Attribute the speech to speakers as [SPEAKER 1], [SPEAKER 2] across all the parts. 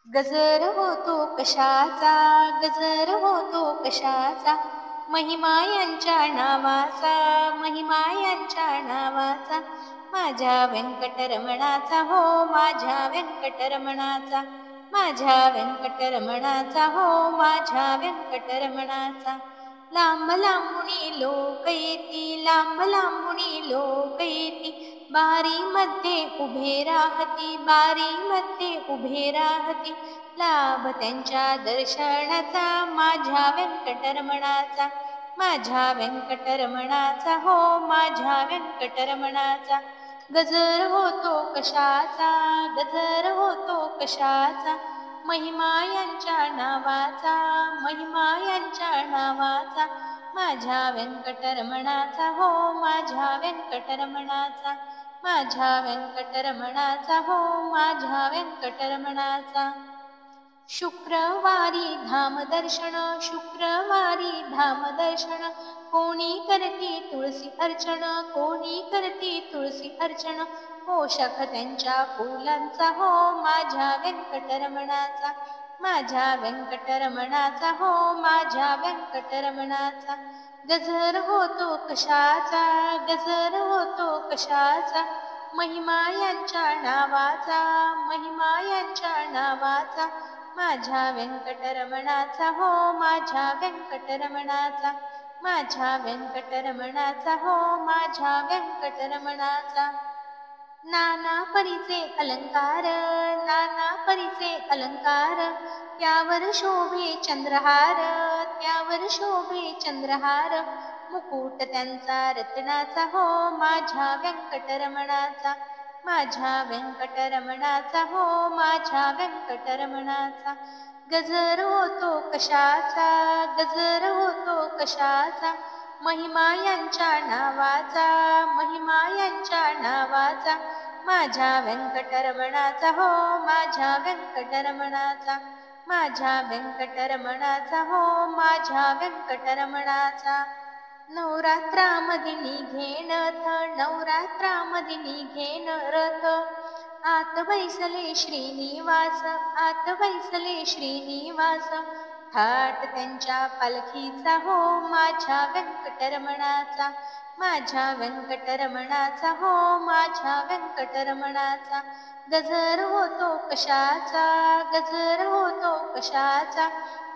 [SPEAKER 1] गजर होतो कशाचा, गजर होतो कशाचा, महिमा यांच्या नावाचा, महिमा यांच्या नावाचा, माझ्या व्यंकटरमणाचा हो, माझ्या व्यंकटरमणाचा, माझ्या व्यंकटरमणाचा हो, माझ्या व्यंकटरमणाचा. लांब लांबुनी लोक येती, लांब लांबुनी लोक येती, बारीमध्ये उभे राहती, बारीमध्ये उभे राहती, लाभ त्यांच्या दर्शनाचा, माझ्या व्यंकटरमणाचा, माझ्या व्यंकटरमणाचा हो, माझ्या व्यंकटरमणाचा. गजर होतो कशाचा, गजर होतो कशाचा, महिमा यांच्या नावाचा, महिमा यांच्या नावाचा, माझ्या व्यंकटरमणाचा हो, माझ्या व्यंकटरमणाचा, माझ्या व्यंकटरमणाचा हो, माझ्या व्यंकटरमणाचा. शुक्रवारी धामदर्शन, शुक्रवारी धामदर्शन, कोणी करती तुळशी अर्चन, कोणी करती तुळशी अर्चन, पोषक त्यांच्या फुलांचा हो, माझ्या व्यंकटरमणाचा, माझ्या व्यंकटरमणाचा हो, माझ्या व्यंकटरमणाचा. गजर होतो कशाचा, गजर होतो कशाचा, महिमा यांच्या नावाचा, महिमा यांच्या नावाचा, माझ्या व्यंकटरमणाचा हो, माझ्या व्यंकटरमणाचा, माझ्या व्यंकटरमणाचा हो, माझ्या व्यंकटरमणाचा. नाना परीचे अलंकार, नाना परीचे अलंकार, त्यावर शोभे चंद्रहार, त्यावर शोभे चंद्रहार, मुकुट त्यांचा रत्नाचा हो, माझ्या व्यंकटरमणाचा, माझ्या व्यंकटरमणाचा हो, माझ्या व्यंकटरमणाचा. गजर होतो कशाचा, गजर होतो कशाचा, महिमा यांच्या नावाचा, महिमा यांच्या नावाचा, माझ्या व्यंकटरमणाचा हो, माझ्या व्यंकटरमणाचा, माझ्या व्यंकटरमणाचा हो, माझ्या व्यंकटरमणाचा. नवरात्रामध्ये निघेन रथ, नवरात्रामध्ये निघेन रथ, आत बैसले श्रीनिवास, आत बैसले श्रीनिवास, थाट त्यांच्या पालखीचा हो, माझ्या व्यंकटरमणाचा, माझ्या व्यंकटरमणाचा हो, माझ्या व्यंकटरमणाचा. गजर होतो कशाचा, गजर होतो कशाचा,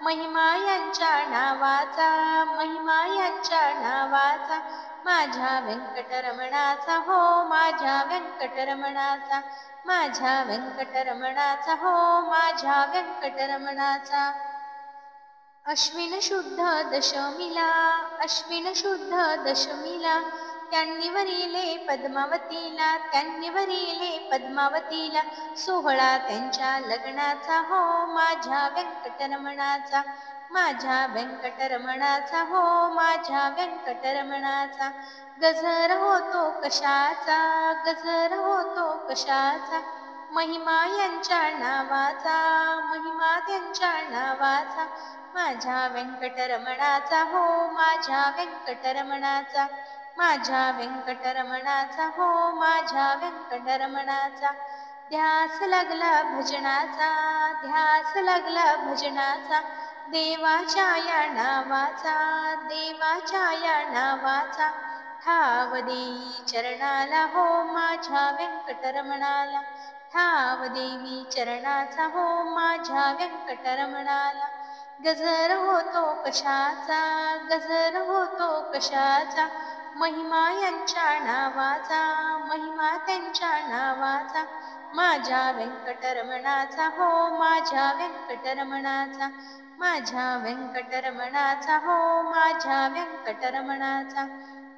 [SPEAKER 1] महिमा यांच्या नावाचा, महिमा यांच्या नावाचा, माझ्या व्यंकटरमणाचा हो, माझ्या व्यंकटरमणाचा, माझ्या व्यंकटरमणाचा हो, माझ्या व्यंकटरमणाचा. अश्विन शुद्ध दशमीला, अश्विन शुद्ध दशमीला, त्यांनी वरिले पद्मावतीला, त्यांनी वरिले पद्मावतीला, सोहळा त्यांच्या लग्नाचा हो, माझ्या व्यंकटरमणाचा, माझ्या व्यंकटरमणाचा हो, माझ्या व्यंकटरमणाचा. गजर होतो कशाचा, गजर होतो कशाचा, महिमा यांच्या नावाचा, महिमा त्यांच्या नावाचा, माझ्या व्यंकटरमणाचा हो, माझ्या व्यंकटरमणाचा, माझ्या व्यंकटरमणाचा हो, माझ्या व्यंकटरमणाचा. ध्यास लागला भजनाचा, ध्यास लागला भजनाचा, देवाच्या या नावाचा, देवाच्या या नावाचा, ठाव देई चरणाला हो, माझ्या व्यंकटरमणाला, ठाव देवी चरणाचा हो, माझ्या व्यंकटरमणाला. गजर होतो कशाचा, गजर होतो कशाचा, महिमा यांच्या नावाचा, महिमा त्यांच्या नावाचा, माझ्या व्यंकटरमणाचा हो, माझ्या व्यंकटरमणाचा, माझ्या व्यंकटरमणाचा हो, माझ्या व्यंकटरमणाचा.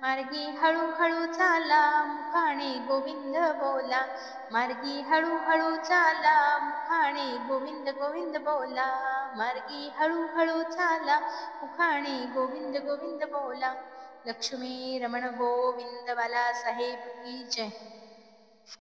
[SPEAKER 1] मार्गी हळूहळू चाला, मुखाणे गोविंद बोला, मार्गी हळूहळू चाला, मुखाणे गोविंद गोविंद बोला, मार्गी हळूहळू चाला, मुखाणे गोविंद गोविंद बोला. लक्ष्मी रमण गोविंद बाला साहेब की जय.